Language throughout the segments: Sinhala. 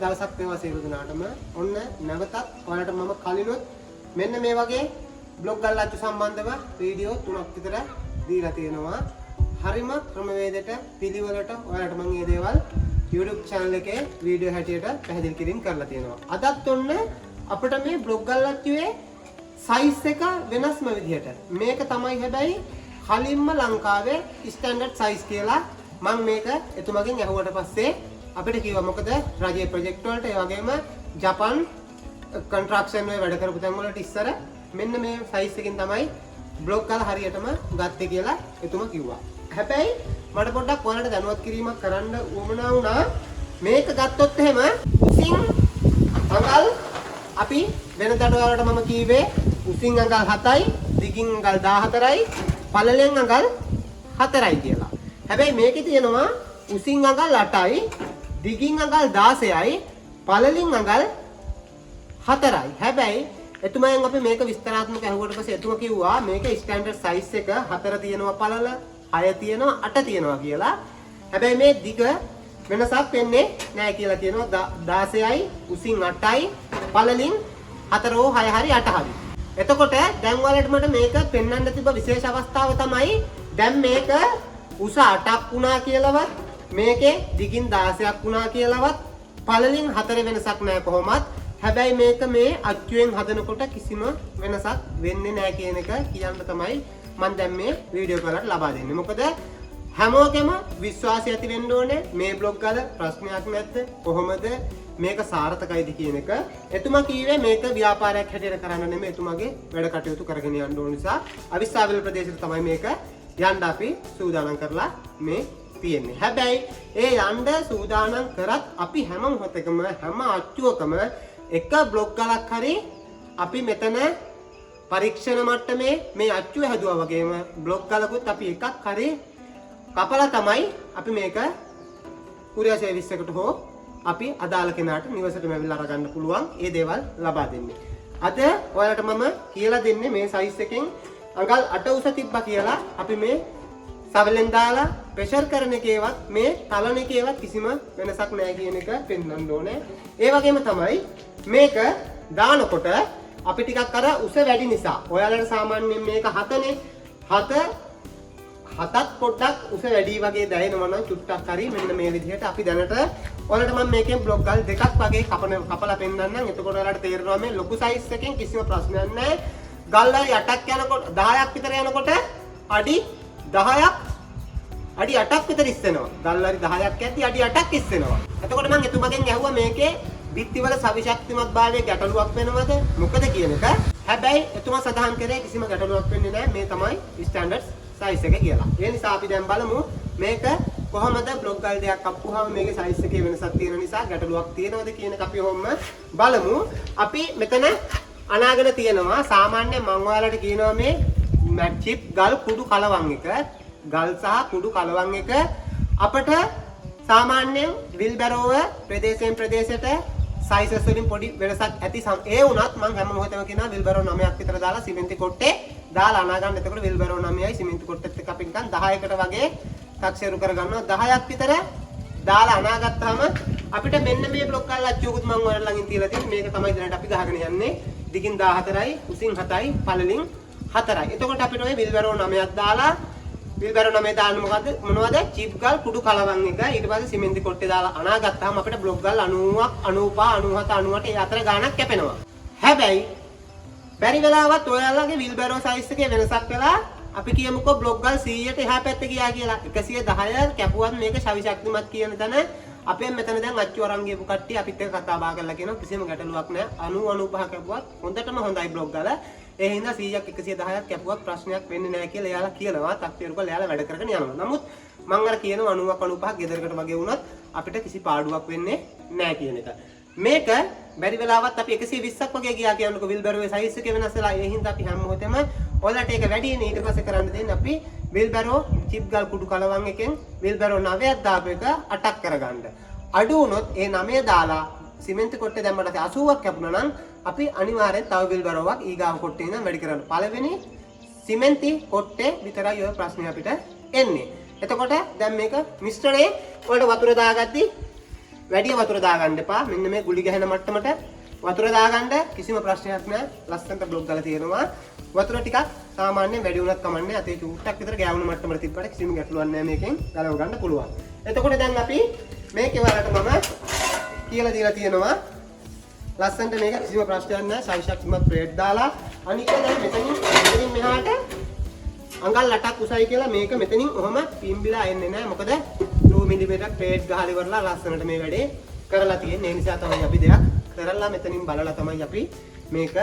දවසක් වේවා සියලු දෙනාටම. ඔන්න නැවතත් ඔයාලට මම කලිනුත් මෙන්න මේ වගේ බ්ලොග් ගල්ලාච්චු සම්බන්ධව වීඩියෝ 3ක් විතර දීලා තියෙනවා. හරිම ක්‍රමවේදයට පිළිවෙලට ඔයාලට මම මේ දේවල් YouTube channel එකේ වීඩියෝ හැටියට පැහැදිලි කිරීම කරලා තියෙනවා. අදත් ඔන්න අපිට මේ බ්ලොග් ගල්ලාච්චුවේ size එක වෙනස්ම විදිහට. මේක තමයි හැබැයි කලින්ම ලංකාවේ ස්ටෑන්ඩඩ් size කියලා මම මේක එතුමගෙන් අහුවට පස්සේ අපිට කිව්වා මොකද රජයේ ප්‍රොජෙක්ට් වලට ඒ වගේම ජපාන් කන්ස්ට්‍රක්ෂන් වල වැඩ කරපු තැන් වලට ඉස්සර මෙන්න මේ size එකකින් තමයි බ්ලොග් ගල හරියටම ගත්තේ කියලා එතුමා කිව්වා. හැබැයි මට පොඩ්ඩක් ඔයාලට දැනුවත් කිරීමක් කරන්න උවමනා වුණා. මේක ගත්තොත් එහෙම උසින් අඟල් අපි වෙනදට ඔයාලට මම කීවේ උසින් අඟල් 7යි, දිගින් අඟල් 14යි, පළලෙන් අඟල් 4යි කියලා. හැබැයි මේකේ තියෙනවා උසින් අඟල් 8යි, දිගින් අඟල් 16යි, පළලින් අඟල් 4යි. හැබැයි එතුමයන් අපි මේක විස්තරාත්මක අහුවට පස්සේ එතුමා කිව්වා මේක ස්ටෑන්ඩඩ් සයිස් එක 4 තියෙනවා පළල, 6 තියෙනවා, 8 තියෙනවා කියලා. හැබැයි මේ දිග වෙනසක් වෙන්නේ නැහැ කියලා කියනවා. 16යි, උසින් 8යි, පළලින් 4 හෝ 6 හරි 8 හරි. එතකොට දැන් ඔයාලට මට මේක පෙන්වන්න තිබ්බ විශේෂ අවස්ථාව තමයි දැන් මේක උස 8ක් වුණා කියලාවත් මේකේ දිගින් 16ක් වුණා කියලාවත් පළලින් 4 වෙනසක් නැහැ කොහොමත්. හැබැයි මේක මේ අච්චුවෙන් හදනකොට කිසිම වෙනසක් වෙන්නේ නැහැ කියන එක කියන්න තමයි මම දැන් මේ වීඩියෝ කරලා ලබා දෙන්නේ. මොකද හැමෝගෙම විශ්වාසය ඇති වෙන්න ඕනේ මේ බ්ලොග් වල ප්‍රශ්නයක් නැද්ද කොහොමද මේක සාර්ථකයිද කියන එක. එතුමා කීවේ මේක ව්‍යාපාරයක් හැටියට කරන්න නෙමෙයි එතුමාගේ වැඩ කටයුතු කරගෙන යන්න ඕන නිසා අවිස්සාවල ප්‍රදේශයට තමයි මේක යන්න අපි සූදානම් කරලා මේ තියෙන්නේ. හැබැයි ඒ යන්න සූදානම් කරත් අපි හැම මොහොතකම හැම අච්චුවකම එක බ්ලොග් ගලක් හරි අපි මෙතන පරීක්ෂණ මට්ටමේ මේ අච්චුව හැදුවා වගේම බ්ලොග් ගලකුත් අපි එකක් හරි කපලා තමයි අපි මේක කුරියර් සර්විස් එකට හෝ අපි අදාළ කෙනාට නිවසටම ඇවිල්ලා අරගන්න පුළුවන් ඒ දේවල් ලබා දෙන්නේ. අද ඔයාලට මම කියලා දෙන්නේ මේ සයිස් එකෙන් අඟල් 8 උස තිබ්බා කියලා අපි මේ සවලෙන් දාලා ප්‍රෙෂර් කරන එකේවත් මේ තලන එකේවත් කිසිම වෙනසක් නැහැ කියන එක පෙන්වන්න ඕනේ. ඒ වගේම තමයි මේක දානකොට අපි ටිකක් අර උස වැඩි නිසා ඔයාලට සාමාන්‍යයෙන් මේක 7නේ 7ත් පොඩ්ඩක් උස වැඩි වගේ දැනෙනවා නම් චුට්ටක් හරි මෙන්න මේ විදිහට අපි දැනට ඔයාලට මම මේකෙන් බ්ලොග් ගල් දෙකක් වගේ කපලා පෙන්නන්නම්. එතකොට ඔයාලට තේරෙනවා මේ ලොකු සයිස් එකෙන් කිසිම ප්‍රශ්නයක් නැහැ. ගල් හරි 8ක් යනකොට 10ක් විතර යනකොට අඩි 10ක් අඩි 8ක් විතර ඉස්සෙනවා. ගල් හරි 10ක් ඇද්දි අඩි 8ක් ඉස්සෙනවා. එතකොට මම එතුමගෙන් ඇහුවා මේකේ බිත්තිවල සවිශක්තිමත් භාවයේ ගැටලුවක් වෙනවද මොකද කියන එක. හැබැයි එතුමා සඳහන් කරේ කිසිම ගැටලුවක් වෙන්නේ නැහැ. මේ තමයි ස්ටෑන්ඩඩ් සයිස් එක කියලා. ඒ නිසා අපි දැන් බලමු මේක කොහොමද බ්ලොග් ගල් දෙකක් අප්පුවාම මේකේ සයිස් එකේ වෙනසක් තියෙන නිසා ගැටලුවක් තියෙනවද කියන එක අපි ඔහොම බලමු. අපි මෙතන අනාගෙන තියෙනවා සාමාන්‍ය මම ඔයාලට කියනවා මේ මැට්චිප් ගල් කුඩු කලවම් එක ගල් සහ කුඩු කලවම් එක අපට සාමාන්‍යයෙන් විල්බැරෝව ප්‍රදේශයෙන් ප්‍රදේශයට සයිසස් වලින් පොඩි වෙනසක් ඇති ඒ වුණත් මම හැම මොහොතේම කියනවා විල්බැරෝ 9ක් විතර දාලා සිමෙන්ති කොට්ටේ දාලා අනා ගන්න. එතකොට විල්බැරෝ 9යි සිමෙන්ති කොට්ටෙත් එක්ක අපි නිකන් 10කට වගේ තක්සේරු කරගන්නවා. 10ක් විතර දාලා අනා ගත්තාම අපිට මෙන්න මේ බ්ලොක් ගල් අච්චුවකුත් මම ඔයාලා ළඟින් තියලා තියෙන්නේ. මේක තමයි දැනට අපි ගහගෙන යන්නේ. දිගින් 14යි, උසින් 7යි, පළලින් 4යි. එතකොට අපිට ඔය විල්බැරෝ 9ක් දාලා විල්බැරෝ 9 දාන්න මොනවද? චිප් ගල් කුඩු කලවම් එක. ඊට පස්සේ සිමෙන්ති කොට්ටේ දාලා අනා ගත්තාම අපිට බ්ලොක් ගල් 90ක්, 95, 97, 98 ඒ අතර ගාණක් කැපෙනවා. හැබැයි බැරි වෙලාවත් ඔයාලගේ විල්බැරෝ සයිස් එකේ වෙනසක් වෙලා අපි කියමුකෝ බ්ලොක් ගල් 100ට එහා පැත්තේ ගියා කියලා. 110 කැපුවත් මේක ශවිශක්තිමත් කියන තැන අපේ මෙතන දැන් අච්චු අරන් ගියපු කට්ටිය අපිත් එක්ක කතා බහ කරලා කියනවා කිසිම ගැටලුවක් නැහැ. 90 95 කැපුවත් හොඳටම හොඳයි බ්ලොක් ගල. ඒ හින්දා 100ක් 110ක් කැපුවත් ප්‍රශ්නයක් වෙන්නේ නැහැ කියලා එයාලා කියනවා. තක්තිරු කරලා එයාලා වැඩ කරගෙන යනවා. නමුත් මම අර කියනවා 90ක් 95ක් ගෙදරකට වගේ වුණත් අපිට කිසි පාඩුවක් වෙන්නේ නැහැ කියන එක. මේක බැරි වෙලාවත් අපි 120ක් වගේ ගියා කියනකො විල්බැරෝවේ සයිස් එක වෙනස් වෙලා ඒ හින්දා අපි හැම මොහොතෙම ඔයාලට ඒක වැඩිනේ. ඊට පස්සේ කරන්න දෙන්නේ අපි විල්බැරෝ චිප් ගල් කුඩු කලවම් එකෙන් විල්බැරෝ 9ක් දාපු එක 8ක් කරගන්න. අඩු වුණොත් ඒ 9 දාලා සිමෙන්ති කොට්ටේ දැම්මට 80ක් කැපුණා නම් අපි අනිවාර්යෙන් තව විල්බැරෝවක් ඊගාව කොට්ටේ ඉඳන් වැඩි කරන්න. පළවෙනි සිමෙන්ති කොට්ටේ විතරයි ඔය ප්‍රශ්නේ අපිට එන්නේ. එතකොට දැන් මේක මිශ්‍රණයේ වලට වතුර දාගatti වැඩි වතුර දාගන්න එපා. මෙන්න මේ ගුලි ගැහෙන මට්ටමට වතුර දාගන්න කිසිම ප්‍රශ්නයක් නැහැ. ලස්සනට බ්ලොක් ගාලා තියෙනවා. වතුර ටිකක් සාමාන්‍යයෙන් වැඩි වුණත් කමන්නේ. අතේ චූට්ටක් විතර ගෑවුණු මට්ටමට තිබ්බට කිසිම ගැටලුවක් නැහැ මේකෙන් ගලව ගන්න පුළුවන්. එතකොට දැන් අපි මේකේ වලට මම කියලා දීලා තියෙනවා. ලස්සනට මේක කිසිම ප්‍රශ්නයක් නැහැ. ශක්තිමත් ප්ලේට් දාලා අනික දැන් මෙතනින් මෙහාට අඟල් 8ක් උසයි කියලා මේක මෙතනින් ඔහම පිම්බිලා එන්නේ නැහැ. මොකද 2 mm ප්ලේට් ගහලා ඉවරලා ලස්සනට මේ වැඩේ කරලා තියෙන්නේ. ඒ නිසා තමයි අපි දෙයක් කරලා මෙතනින් බලලා තමයි අපි මේක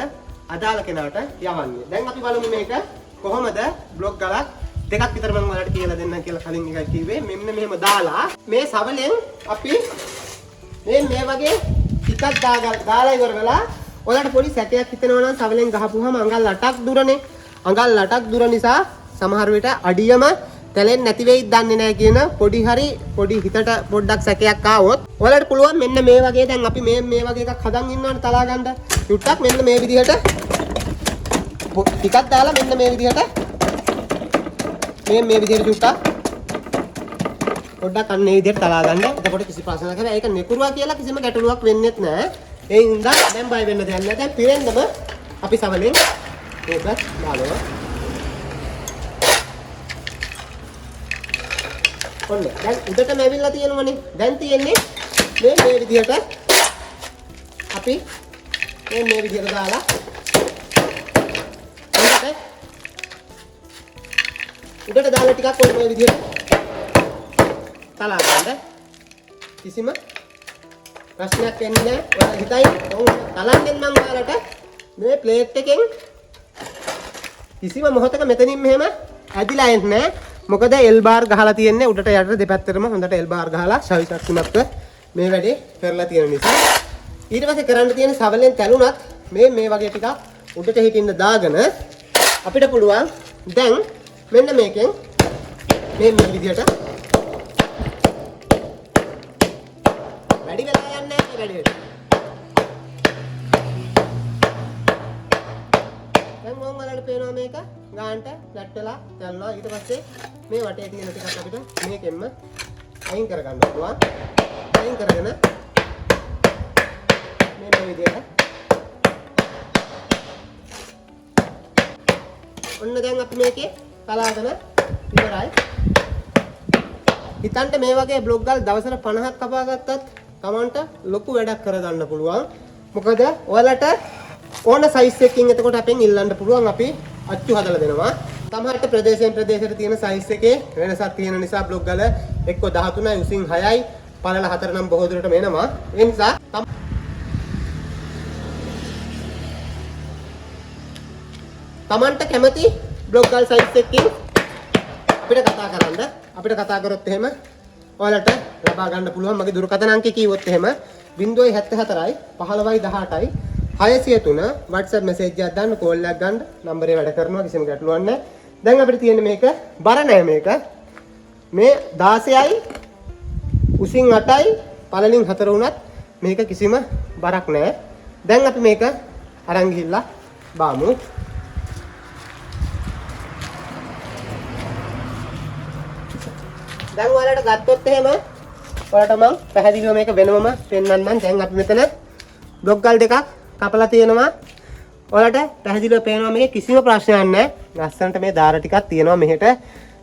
අදාළ කෙනාට යවන්නේ. දැන් අපි බලමු මේක කොහොමද බ්ලොක් ගලක් දෙකක් විතර මම ඔයාලට කියලා දෙන්නම් කියලා කලින් එකයි කිව්වේ. මෙන්න මෙහෙම දාලා මේ සවලෙන් අපි මේ වගේ ටිකක් දාලා ඉවර වෙලා ඔයාලට පොඩි සැකයක් හිතෙනවා නම් සවලෙන් ගහපුවාම අඟල් 8ක් දුරනේ. අඟල් 8ක් දුර නිසා සමහර විට අඩියම තැලෙන්නේ නැති වෙයිද දන්නේ නැහැ කියන පොඩි හිතට පොඩ්ඩක් සැකයක් ආවොත් ඔයාලට පුළුවන් මෙන්න මේ වගේ දැන් අපි මේ වගේ එකක් හදන් ඉන්නවනේ තලා ගන්න. චුට්ටක් මෙන්න මේ විදිහට ටිකක් දාලා මෙන්න මේ විදිහට මේ විදිහට චුට්ටක් පොඩ්ඩක් අන්න මේ විදිහට තලා ගන්න. එතකොට කිසි ප්‍රශ්නයක් නැහැ. ඒක නෙකුරුවා කියලා කිසිම ගැටලුවක් වෙන්නේ නැහැ. ඒ හින්දා දැන් බය වෙන්න දෙයක් නැහැ. දැන් පිරෙන්නම අපි සමලෙන් මේක දානවා. ඔන්න දැන් උඩටම ඇවිල්ලා තියෙනවනේ. දැන් තියෙන්නේ මේ විදිහට අපි මේ විදිහට දාලා උඩට දාලා ටිකක් ඔන්න මේ විදිහට තලා ගන්න. කිසිම ප්‍රශ්නයක් වෙන්නේ නැහැ. ඔයාලා හිතයි තලන්නේ මම ඔයාලට මේ ප්ලේට් එකෙන් කිසිම මොහොතක මෙතනින් මෙහෙම ඇදිලා එන්නේ නැහැ. මොකද එල් බාර් ගහලා තියෙන්නේ උඩට යටට දෙපැත්තටම හොඳට එල් බාර් ගහලා ශක්තිමත්ව මේ වැඩේ කරලා තියෙන නිසා. ඊට පස්සේ කරන්න තියෙන සවලෙන් තැළුණත් මේ වගේ ටිකක් උඩට හිටින්න දාගෙන අපිට පුළුවන් දැන් මෙන්න මේකෙන් මේ විදිහට වැඩි වෙලා යන්නේ නැහැ මේ වැඩේට. දැන් මම ඔයාලට පේනවා මේක ගානට ගැට් වෙලා දැල්නවා. ඊට පස්සේ මේ වටේ තියෙන ටිකක් අපිට මේකෙන්ම අයින් කරගන්න පුළුවන්. අයින් කරගෙන මේ විදිහට ඔන්න දැන් අපි මේකේ තලාගෙන ඉවරයි. හිතන්න මේ වගේ බ්ලොග් ගල් දවසට 50ක් කපා ගත්තත් Tamanට ලොකු වැඩක් කරගන්න පුළුවන්. මොකද ඔයාලට ඕන සයිස් එකකින් එතකොට අපෙන් ඉල්ලන්න පුළුවන් අපි අච්චු හදලා දෙනවා. සමහරට ප්‍රදේශයෙන් ප්‍රදේශයට තියෙන සයිස් එකේ වෙනසක් තියෙන නිසා බ්ලොග් ගල එක්ක 13යි උසින් 6යි පළල 4 නම් බොහෝ දුරට එනවා. ඒ නිසා Tamanට කැමති බ්ලොග් ගල් සයිස් එකකින් අපිට කතා කරොත් එහෙම ඔයාලට ලබා ගන්න පුළුවන්. මගේ දුරකථන අංකය කිව්වොත් එහෙම 074යි 15යි 18යි 603 WhatsApp message එකක් දාන්න, කෝල් එකක් ගන්න. නම්බරේ වැඩ කරනවා, කිසිම ගැටලුවක් නැහැ. දැන් අපිට තියෙන්නේ මේක බර නැහැ මේක. මේ 16යි උසින් 8යි පළලින් 4 වුණත් මේක කිසිම බරක් නැහැ. දැන් අපි මේක අරන් ගිහිල්ලා බාමු. දැන් ඔයාලට ගත්තොත් එහෙම ඔයාලට මම පැහැදිලිව මේක වෙනවම පෙන්වන්නම්. දැන් අපි මෙතන බ්ලොග් ගල් දෙකක් කපලා තියෙනවා. ඔයාලට පැහැදිලිව පේනවා මේකේ කිසිම ප්‍රශ්නයක් නැහැ. ලස්සනට මේ දාර ටිකක් තියෙනවා මෙහෙට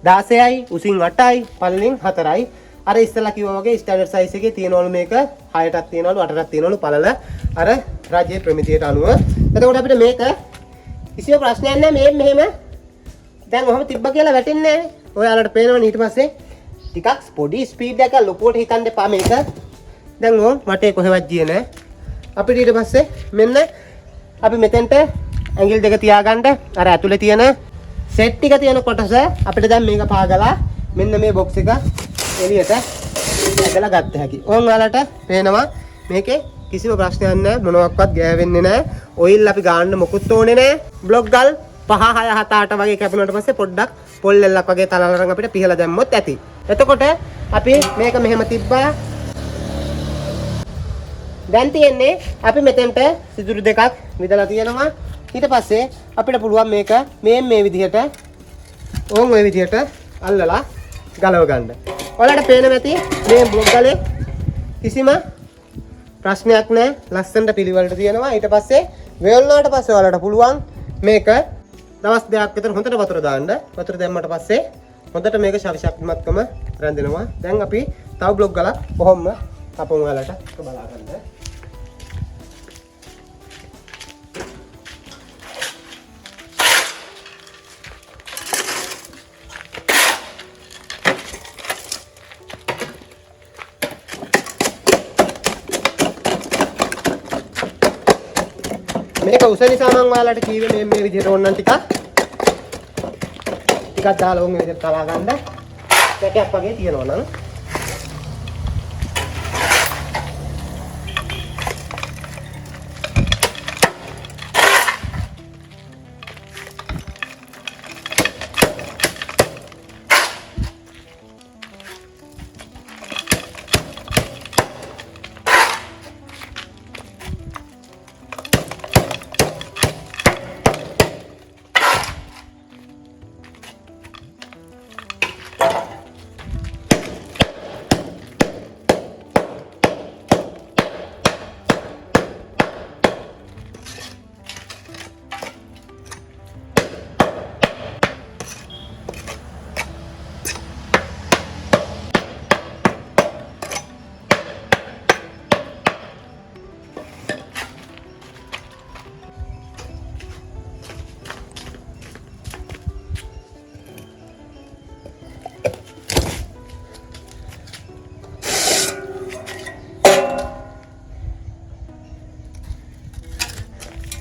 16යි උසින් 8යි පළලින් 4යි. අර ඉස්සලා කිව්වා වගේ ස්ටෑන්ඩඩ් සයිස් එකේ තියෙනවලු මේක 6ටක් තියෙනවලු 8ටක් තියෙනවලු පළල අර රජයේ ප්‍රමිතියට අනුව. එතකොට අපිට මේක කිසිම ප්‍රශ්නයක් නැහැ. මේ මෙහෙම දැන් ඔහම තිබ්බ කියලා වැටෙන්නේ නැහැ. ඔයාලට පේනවනේ ඊට පස්සේ ටිකක් පොඩි ස්පීඩ් එකක් ලොකුවට හිතන්න එපා මේක. දැන් ඕම් වටේ කොහෙවත් ගියේ නැහැ. අපිට ඊට පස්සේ මෙන්න අපි මෙතෙන්ට ඇඟිලි දෙක තියාගන්න අර ඇතුලේ තියෙන සෙට් ටික තියෙන කොටස අපිට දැන් මේක පාගලා මෙන්න මේ බොක්ස් එක එළියට ඇදලා ගත්ත හැකි. ඕම් ඔයාලට පේනවා මේකේ කිසිම ප්‍රශ්නයක් නැහැ. මොනවත් ගෑවෙන්නේ නැහැ. ඔයිල් අපි ගන්න මොකුත් ඕනේ නැහැ. බ්ලොග් ගල් 5 6 7 8 වගේ කැපුණාට පස්සේ පොඩ්ඩක් පොල් එල්ලක් වගේ තලලරන් අපිට පිහලා දැම්මොත් ඇති. එතකොට අපි මේක මෙහෙම තිබ්බා. දැන් තියෙන්නේ අපි මෙතෙන්ට සිදුරු දෙකක් විදලා තියෙනවා. ඊට පස්සේ අපිට පුළුවන් මේක මේ විදිහට ඕම් ওই විදිහට අල්ලලා ගලව ගන්න. ඔයාලට පේන නැති මේ බ්ලොග් ගලේ කිසිම ප්‍රශ්නයක් නැහැ. ලස්සනට පිළිවෙලට තියෙනවා. ඊට පස්සේ වේල්නාට පස්සේ ඔයාලට පුළුවන් මේක දවස් දෙකක් විතර හොඳට වතුර දාන්න. වතුර දැම්මට පස්සේ හොඳට මේක ශක්තිමත්කම රැඳෙනවා. දැන් අපි තව බ්ලොක් ගලක් කොහොම අපොන් ඔයාලට බලා ගන්න. මේක උස නිසා මම ඔයාලට කීවේ මේ විදිහට ඕනනම් ටිකක් දාලා ඕන විදිහට තලා ගන්න. කැටයක් වගේ තියනවා නම්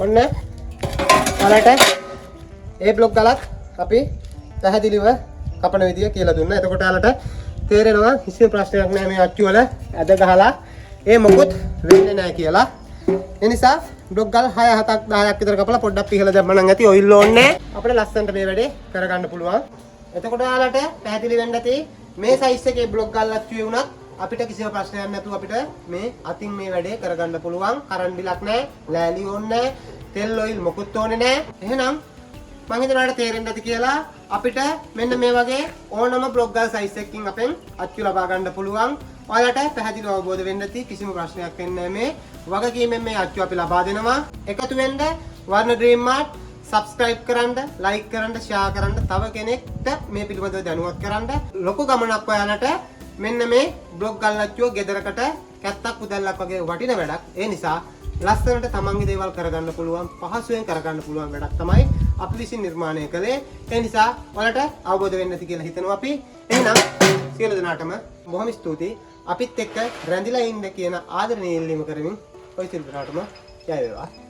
ඔන්න ඔයාලට ඒ බ්ලොක් ගලක් අපි පැහැදිලිව කපන විදිය කියලා දුන්නා. එතකොට ඔයාලට තේරෙනවා කිසිම ප්‍රශ්නයක් නැහැ මේ අච්චු වල ඇද ගහලා ඒ මොකුත් වෙන්නේ නැහැ කියලා. ඒ නිසා බ්ලොක් ගල් 6 7ක් 10ක් විතර කපලා පොඩ්ඩක් පිහලා දැම්ම නම් ඇති ඔයිල් ඕනේ අපිට ලස්සනට මේ වැඩේ කරගන්න පුළුවන්. එතකොට ඔයාලට පැහැදිලි වෙන්න ඇති මේ සයිස් එකේ බ්ලොක් ගල් අච්චුවේ වුණත් අපිට කිසිම ප්‍රශ්නයක් නැතුව අපිට මේ අතින් මේ වැඩේ කරගන්න පුළුවන්. කරන් බිලක් නැහැ, ලෑලි ඕනේ නැහැ, තෙල් ඔයිල් මොකුත් ඕනේ නැහැ. එහෙනම් මම හිතනවාට තේරෙන්න ඇති කියලා අපිට මෙන්න මේ වගේ ඕනම බ්ලොක් ගල් සයිස් එකකින් අපෙන් අච්චු ලබා ගන්න පුළුවන්. ඔයාලට පැහැදිලිව අවබෝධ වෙන්න ඇති කිසිම ප්‍රශ්නයක් වෙන්නේ නැහැ. මේ වගකීමෙන් මේ අච්චු අපි ලබා දෙනවා. එකතු වෙන්න වර්ණ ඩ්‍රීම් මාර්ට් subscribe කරන්න, like කරන්න, share කරන්න, තව කෙනෙක්ට මේ පිළිබඳව දැනුවත් කරන්න. ලොකු ගමනක් ඔයාලට මෙන්න මේ බ්ලොක් ගල් අච්චුව ගෙදරකට කැත්තක් උදැල්ලක් වගේ වටින වැඩක්. ඒ නිසා ලස්සනට තමන්ගේ දේවල් කරගන්න පුළුවන්, පහසුවෙන් කරගන්න පුළුවන් වැඩක් තමයි අපි විසින් නිර්මාණය කළේ. ඒ නිසා ඔයාලට අවබෝධ වෙන්න ඇති කියලා හිතනවා අපි. එහෙනම් සියලු දෙනාටම බොහොම ස්තුතියි. අපිත් එක්ක රැඳිලා ඉන්න කියන ආදරණීය ඉල්ලීම කරමින් ඔය සියලු දෙනාටම ජය වේවා.